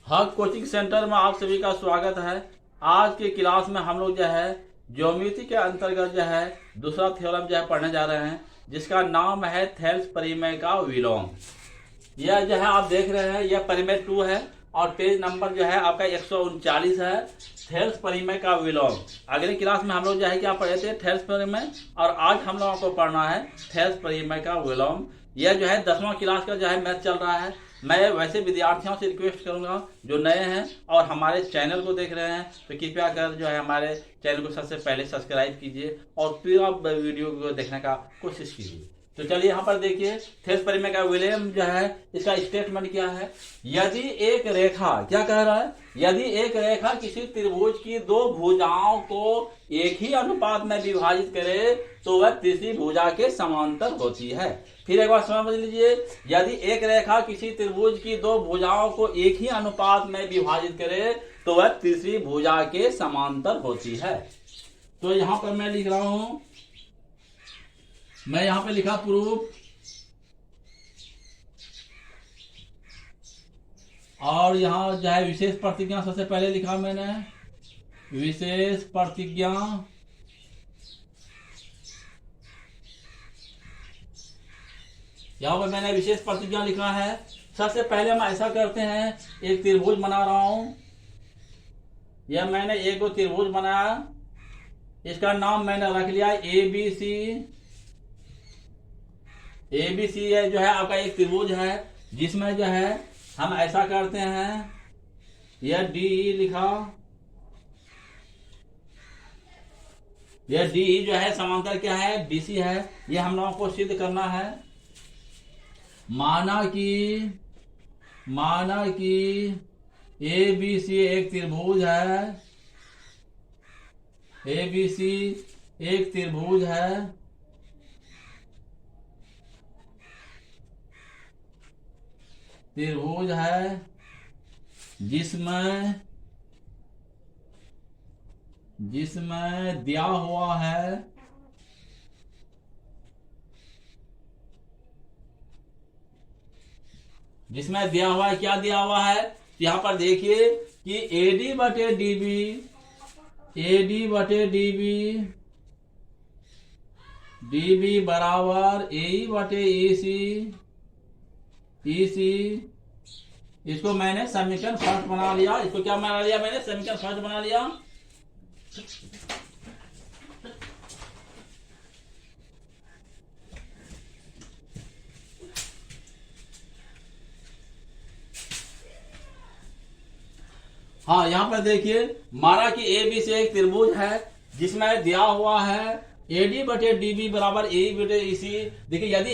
हक coaching centre में आप सभी का स्वागत है। आज की क्लास में हम लोग जो है ज्योमेट्री के अंतर्गत जो है दूसरा थ्योरम जो है पढ़ने जा रहे हैं, जिसका नाम है थेल्स परिमेय का विलोम। यह जो है आप देख रहे हैं यह परिमेय 2 है और पेज नंबर जो है आपका 139 है। थेल्स परिमेय का विलोम। अगली क्लास में हम लोग जो है क्या पढ़े थे, थेल्स परिमेय, और आज हम लोगों को पढ़ना है थेल्स परिमेय का विलोम। यह जो है 10वां क्लास का जो है मैथ चल रहा है। मैं वैसे विद्यार्थियों से रिक्वेस्ट करूंगा जो नए हैं और हमारे चैनल को देख रहे हैं तो कृपया कर जो है हमारे चैनल को सबसे पहले सब्सक्राइब कीजिए और पूरा वीडियो को देखने का कोशिश कीजिए। तो चलिए यहाँ पर देखिए थेल्स परिमेय का विलोम जो है इसका स्टेटमेंट क्या है। यदि एक रेखा, क्या कह रहा है, यदि एक रेखा किसी त्रिभुज की दो भुजाओं को एक ही अनुपात में विभाजित करे तो वह तीसरी भुजा के समांतर होती है। फिर एक बार समझ लीजिए, यदि एक रेखा किसी त्रिभुज की दो भुजाओं को एक ही अनुपात में विभाजित करे तो वह तीसरी भुजा के समांतर होती है। तो यहाँ पर मैं लिख रहा हूं, मैं यहां पे लिखा प्रूफ, और यहां जो है विशेष प्रतिज्ञा सबसे पहले लिखा मैंने, विशेष प्रतिज्ञा। यहां पर मैंने विशेष प्रतिज्ञा लिखा है। सबसे पहले हम ऐसा करते हैं, एक त्रिभुज बना रहा हूं। यह मैंने एक दो त्रिभुज बनाया, इसका नाम मैंने रख लिया ABC। ABC जो है आपका एक त्रिभुज है, जिसमें जो है हम ऐसा करते हैं, यह DE लिखा, यह DE जो है समांतर क्या है, BC है। यह हम लोगों को सिद्ध करना है। माना कि ABC एक त्रिभुज है, ABC एक त्रिभुज है, जिसमें दिया हुआ है क्या दिया हुआ है, यहां पर देखिए कि AD बटे DB बराबर AE बटे EC। इसको मैंने समीकरण फर्स्ट बना लिया। इसको क्या बना लिया मैंने, समीकरण फर्स्ट बना लिया। हाँ, यहां पर देखिए, माना कि ABC एक त्रिभुज है जिसमें दिया हुआ है AD बटे DB बराबर AE बटे EC। देखिए, यदि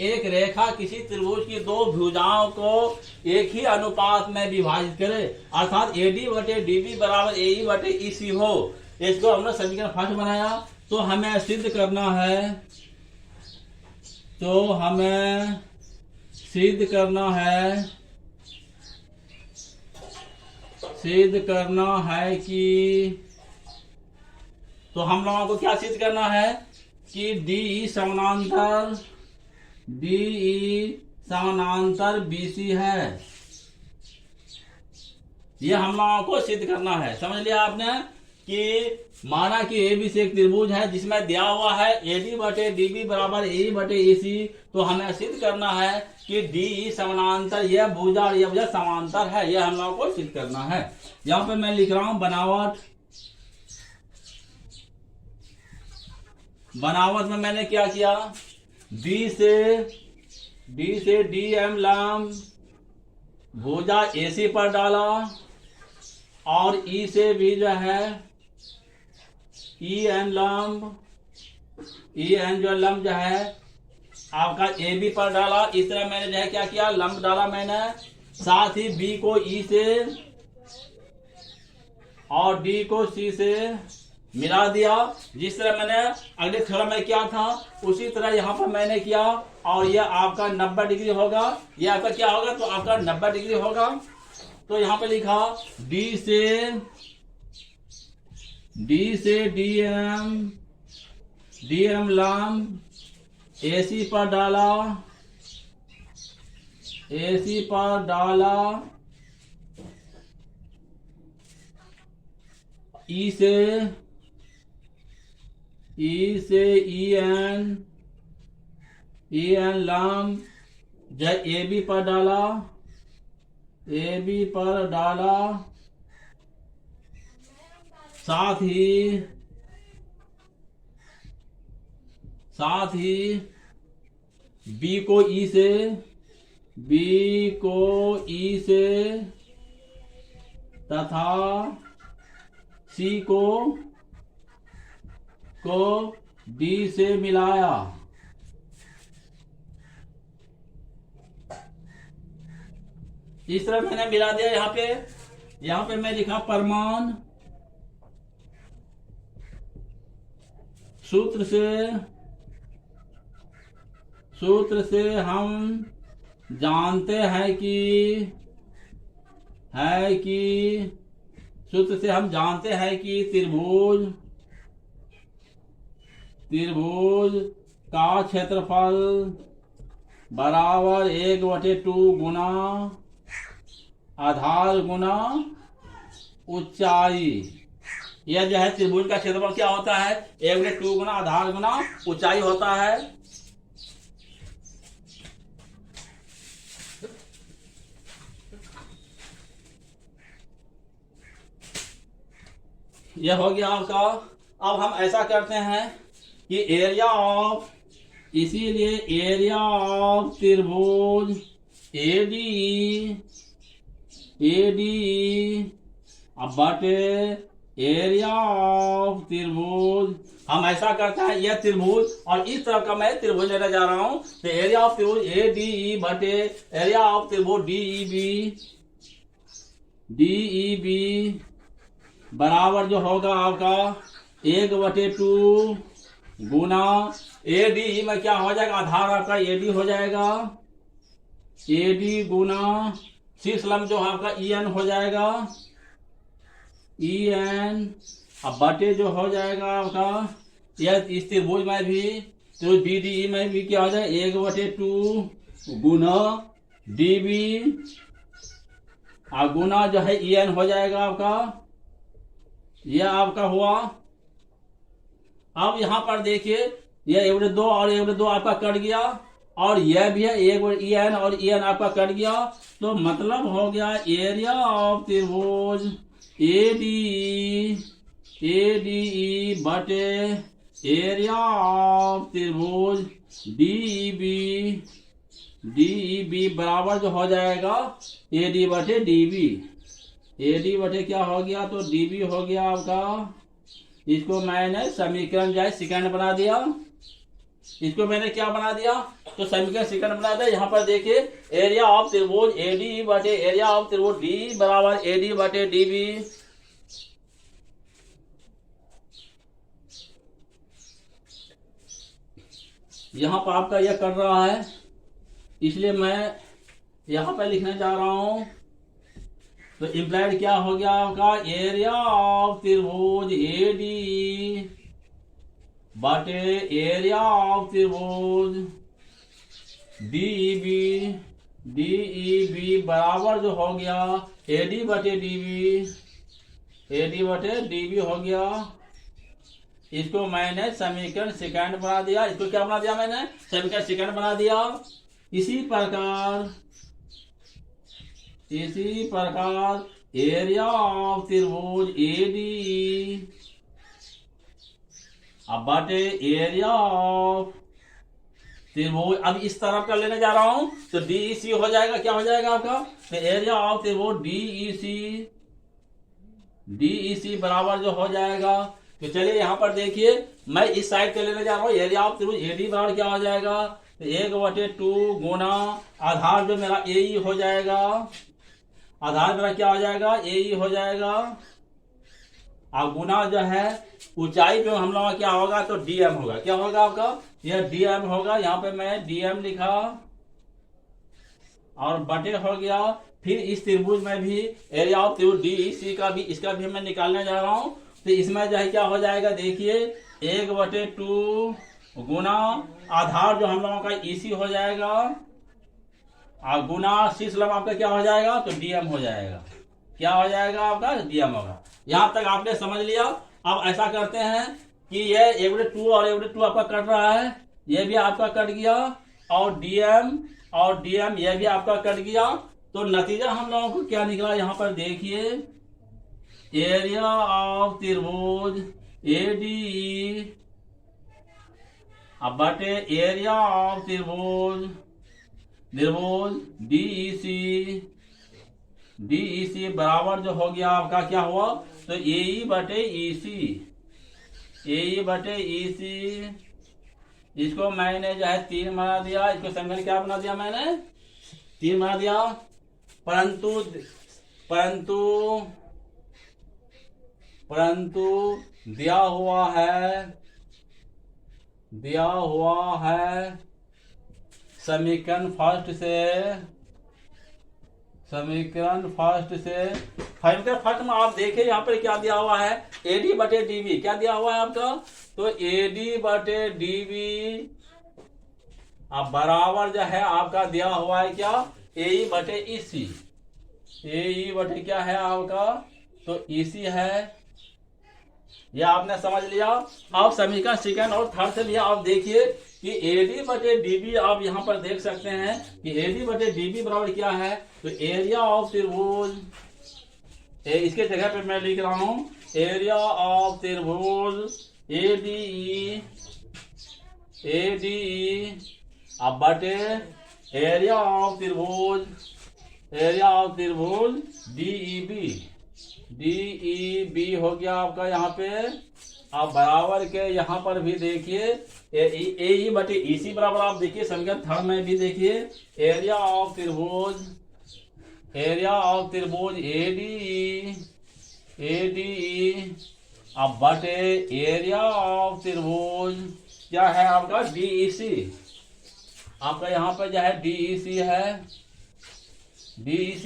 एक रेखा किसी त्रिभुज की दो भुजाओं को एक ही अनुपात में विभाजित करे, अर्थात AD बटे DB बराबर AE बटे EC हो, इसको हमने समीकरण फर्स्ट बनाया। तो हमें सिद्ध करना है कि, तो हम लोगों को क्या सिद्ध करना है कि DE समानांतर BC है। यह हम लोगों को सिद्ध करना है। समझ लिया आपने कि माना कि ABC एक त्रिभुज है जिसमें दिया हुआ है AD बटे DB बराबर AE बटे EC। तो हमें सिद्ध करना है कि DE समानांतर, यह भुजा और यह भुजा समांतर है। यह हम लोगों को सिद्ध करना है। यहां पर मैं लिख रहा हूं बनावट में मैंने क्या किया, D से DM लंब भुजा AC पर डाला, और E से भी जो है EN जो लंब जो है आपका AB पर डाला। इस तरह मैंने जो है क्या किया, लंब डाला मैंने। साथ ही B को E से और D को C से मिला दिया। जिस तरह मैंने अगले थ्योरम में किया था उसी तरह यहाँ पर मैंने किया, और यह आपका 90 डिग्री होगा। यह आपका क्या होगा, तो आपका 90 डिग्री होगा। तो यहाँ पे लिखा D से DM लंब AC पर डाला ई से ई एन लंब जब ए बी पर डाला साथ ही बी को ई से तथा सी को डी से मिलाया। इस तरह मैंने मिला दिया। यहाँ पे मैं लिखा परमाणु सूत्र से हम जानते हैं कि त्रिभुज का क्षेत्रफल बराबर 1/2 गुना आधार गुना ऊंचाई। यह जो है त्रिभुज का क्षेत्रफल क्या होता है? 1/2 गुना आधार गुना ऊंचाई होता है। यह हो गया आपका। अब हम ऐसा करते हैं कि एरिया ऑफ त्रिभुज ADE अब बटे एरिया ऑफ त्रिभुज। हम ऐसा करते हैं यह त्रिभुज और इस तरह का मैं त्रिभुज लेने जा रहा हूं, तो एरिया ऑफ त्रिभुज ADE बटे एरिया ऑफ त्रिभुज DEB बराबर जो होगा आपका 1/2 गुना ADE में क्या हो जाएगा? आधार आपका AD हो जाएगा। AD गुना शीर्ष लंब जो आपका EN हो जाएगा। EN अब बटे जो हो जाएगा आपका यह इस त्रिभुज में भी त्रिभुज BDE में भी क्या हो जाएगा? 1/2 गुना DB और गुना जो है EN हो जाएगा आपका। यह आपका हुआ। अब यहां पर देखिए यह 1/2 और 1/2 आपका कट गया और यह भी है 1 EN और EN आपका कट गया। तो मतलब हो गया एरिया ऑफ त्रिभुज ADE बटे एरिया ऑफ त्रिभुज DEB बराबर जो हो जाएगा AD बटे DB। AD बटे क्या हो गया? तो DB हो गया आपका। इसको मैंने समीकरण जो है सेकंड बना दिया। इसको मैंने क्या बना दिया? तो समीकरण सेकंड बना दिया। यहाँ पर देखिए एरिया ऑफ त्रिभुज ADE बटे एरिया ऑफ त्रिभुज D बराबर AD बटे DB। यहाँ पर आपका यह कर रहा है, इसलिए मैं यहाँ पर लिखने जा रहा हूं। तो इम्प्लाइड क्या हो गया आपका? एरिया ऑफ त्रिभुज ADE बटे एरिया ऑफ त्रिभुज DEB बराबर जो हो गया AD बटे DB हो गया। इसको मैंने समीकरण सेकंड बना दिया। इसको क्या बना दिया मैंने? समीकरण सेकंड बना दिया। इसी प्रकार एरिया ऑफ त्रिभुज ADE अब बटे एरिया ऑफ त्रिभुज, अब इस तरफ का लेने जा रहा हूं तो DEC हो जाएगा। क्या हो जाएगा आपका? तो एरिया ऑफ त्रिभुज DEC बराबर जो हो जाएगा। तो चलिए यहाँ पर देखिए मैं इस साइड के लेने जा रहा हूँ। एरिया ऑफ त्रिभुज AD बराबर क्या हो जाएगा? तो 1/2 गुना आधार जो मेरा AE हो जाएगा। आधार मेरा क्या हो जाएगा? AE हो जाएगा। और गुना जो है ऊंचाई पे हम लोग क्या होगा? तो DM होगा। क्या होगा आपका? यह DM होगा। यहाँ पे मैं DM लिखा और बटे हो गया। फिर इस त्रिभुज में भी एरिया ऑफ त्रिभुज DEC का भी इसका भी मैं निकालने जा रहा हूँ। तो इसमें जो है क्या हो जाएगा? देखिए 1/2 गुना आधार जो हम लोगों का EC हो जाएगा और गुना शीर्ष लंब आपका क्या हो जाएगा? तो DM हो जाएगा। क्या हो जाएगा आपका? DM होगा। यहाँ तक आपने समझ लिया। अब ऐसा करते हैं कि ये A/2 और A/2 आपका कट रहा है, ये भी आपका कट गया, और DM ये भी आपका कट गया। तो नतीजा हम लोगों को क्या निकला यहाँ पर देखिए, एरिया ऑफ त्रिभुज ADE अब बटे एरिया ऑफ त्रिभुज DEC बराबर जो हो गया आपका क्या हुआ, तो AE बटे EC, इसको मैंने जो है 3 बना दिया, इसको समीकरण क्या बना दिया मैंने, 3 बना दिया। परंतु दिया हुआ है समीकरण फर्स्ट में आप देखिए यहाँ पर क्या दिया हुआ है, AD बटे DB क्या दिया हुआ है आपका, तो AD बटे DB अब बराबर जो है आपका दिया हुआ है क्या, AE बटे EC, AE बटे क्या है आपका, तो EC है। यह आपने समझ लिया। अब समीकरण सेकंड और थर्ड से भी आप देखिए कि AD बटे DB आप यहाँ पर देख सकते हैं कि AD बटे DB बराबर क्या है, तो एरिया ऑफ त्रिभुज, इसके जगह पे मैं लिख रहा हूं एरिया ऑफ त्रिभुज ADE अब बटे एरिया ऑफ त्रिभुज DEB हो गया आपका यहाँ पे। अब बराबर के यहाँ पर भी देखिए AE बटे EC बराबर, आप देखिए समीकरण थर्ड में भी देखिए एरिया ऑफ त्रिभुज ADE अब बटे एरिया ऑफ त्रिभुज क्या है आपका, DEC, आपका यहाँ पर जो है DEC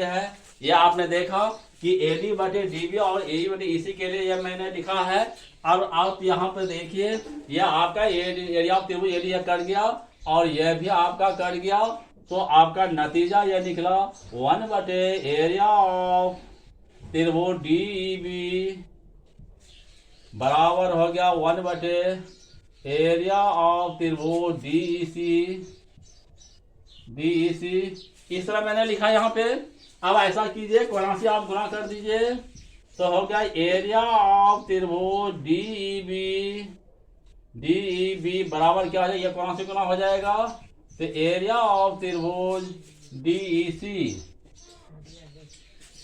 है। ये आपने देखा कि AD बटे DB और AE बटे EC के लिए यह मैंने लिखा है। अब आप यहाँ पर देखिए यह आपका एरिया ऑफ त्रिभुज AD कट गया और यह भी आपका कट गया, तो आपका नतीजा यह निकला 1 बटे एरिया ऑफ त्रिभुज DEB बराबर हो गया 1 बटे एरिया ऑफ त्रिभुज DEC। इस तरह मैंने लिखा यहाँ पे। अब ऐसा कीजिए, कोना से आप गुणा कर दीजिए, तो हो गया एरिया ऑफ त्रिभुज DEB बराबर क्या हो जाएगा, ये कोना से गुणा हो जाएगा, तो एरिया ऑफ त्रिभुज DEC।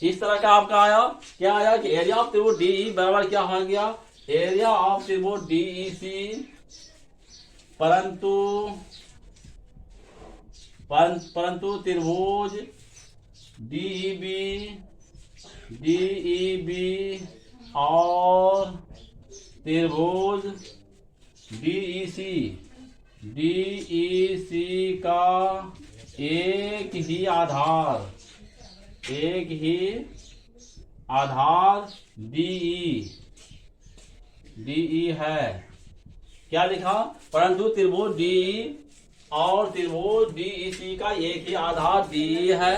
इस तरह का आपका आया, क्या आया कि एरिया ऑफ त्रिभुज DE बराबर क्या हो गया, एरिया ऑफ त्रिभुज DEC परंतु त्रिभुज DEB और त्रिभुज DEC का एक ही आधार DE है। क्या लिखा, परंतु त्रिभुज DE और त्रिभुज DEC का एक ही आधार DE है।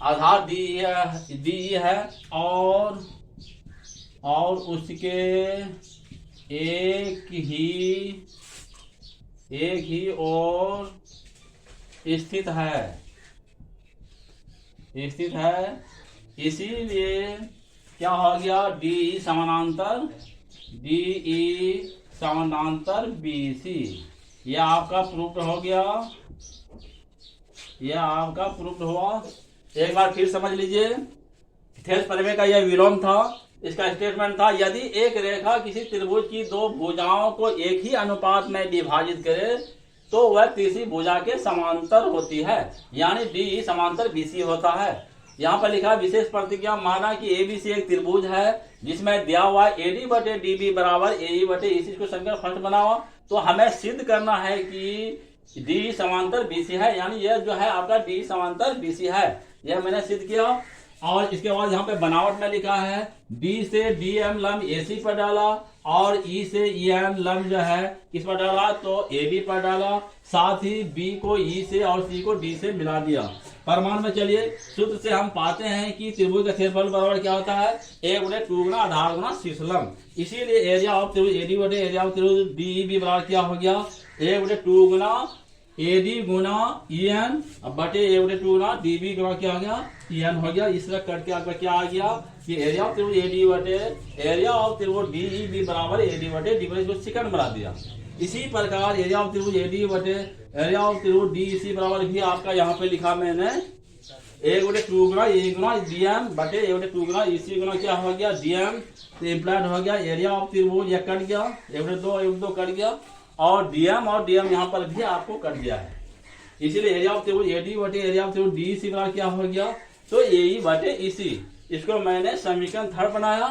आधार DE है और उसके एक ही ओर स्थित है। इसीलिए क्या हो गया, DE समानांतर BC। यह आपका प्रूफ हो गया, हुआ। एक बार फिर समझ लीजिए, थेल्स प्रमेय का यह विलोम था। इसका स्टेटमेंट था, यदि एक रेखा किसी त्रिभुज की दो भुजाओं को एक ही अनुपात में विभाजित करे तो वह तीसरी भुजा के समांतर होती है, यानी DE समांतर BC होता है। यहाँ पर लिखा विशेष प्रतिज्ञा, माना कि ABC एक त्रिभुज है जिसमें दिया हुआ AD बटे DB बराबर AE बटे EC को समीकरण फर्स्ट बनाओ। तो हमें सिद्ध करना है कि DE समांतर BC है, यानी यह जो है आपका DE समांतर BC है, यह मैंने सिद्ध किया। और इसके बाद यहाँ पे बनावट में लिखा है डी से डी एम लम्ब एसी पर डाला और ई से ई एम लम्ब जो है किस पर डाला तो ए बी पर डाला, साथ ही बी को ई से और सी को डी से मिला दिया। प्रमाण में चलिए सूत्र से हम पाते हैं कि त्रिभुज का क्षेत्रफल बराबर क्या होता है 1/2 गुना आधार गुना शीर्ष लंब। इसीलिए एरिया ऑफ त्रिभुज एडी बटे एरिया ऑफ त्रिभुज डी बराबर क्या हो गया 1/2 गुना एडी गुना ई एन बटे 1/2 गुना डी बी गुना क्या हो गया ई एन हो गया। इस तरह करके आपका क्या आ गया कि एरिया ऑफ त्रिभुज एडी बटे एरिया ऑफ त्रिभुज डी ई बी बराबर एडी बटे डी बटे सेकंड बना दिया। इसी प्रकार एरिया ऑफ त्रिभुज एडी बटे एरिया ऑफ त्रिभुज डी सी बराबर भी आपका यहाँ पे लिखा मैंने 1/2 गुना ए गुना डी एम बटे 1/2 गुना ई सी गुना क्या हो गया डी एम। तो इम्प्लाइड हो गया एरिया ऑफ त्रिभुज यह कट गया 1/2 कट गया और डीएम यहाँ पर भी आपको कट गया है। इसीलिए एरिया ऑफ त्रिभुज एडी बटे एरिया ऑफ त्रिभुज डी सी बराबर क्या हो गया तो ए बटे ईसी। इसको मैंने समीकरण 3 बनाया,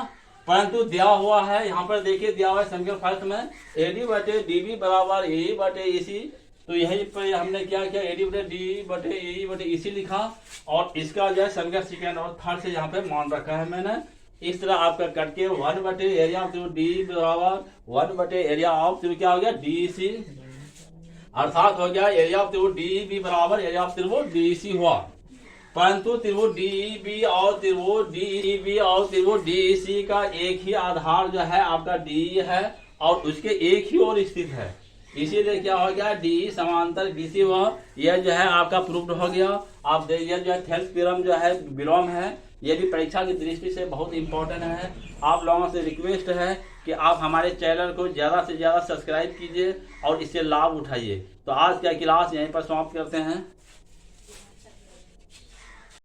परंतु दिया हुआ है यहाँ पर देखिए दिया हुआ है समीकरण 1 में एडी बटे डीबी बराबर ए बटे ईसी। तो यहीं पर हमने क्या किया एडी बटे डी बटे ए बटे ईसी लिखा और इसका जो है समीकरण सेकंड और थर्ड से यहाँ पे मान रखा है मैंने। इस तरह आपका कट के 1 बटे एरिया ऑफ त्रिभुज डी बराबर 1 बटे एरिया ऑफ त्रिभुज क्या हो गया डी सी, अर्थात हो गया एरिया ऑफ त्रिभुज डी बी बराबर एरिया ऑफ त्रिभुज डी सी हुआ। परंतु त्रिभुज डी बी और त्रिभुज डी बी और त्रिभुज डी सी का एक ही आधार जो है आपका डी है और उसके एक ही ओर स्थित है। इसीलिए क्या हो गया डी समांतर डी सी हुआ। यह जो है आपका प्रूफ्ड हो गया। आप देखिए जो है थेल्स थ्योरम जो है विलोम है, ये भी परीक्षा की दृष्टि से बहुत इंपॉर्टेंट है। आप लोगों से रिक्वेस्ट है कि आप हमारे चैनल को ज़्यादा से ज़्यादा सब्सक्राइब कीजिए और इससे लाभ उठाइए। तो आज का क्लास यहीं पर समाप्त करते हैं।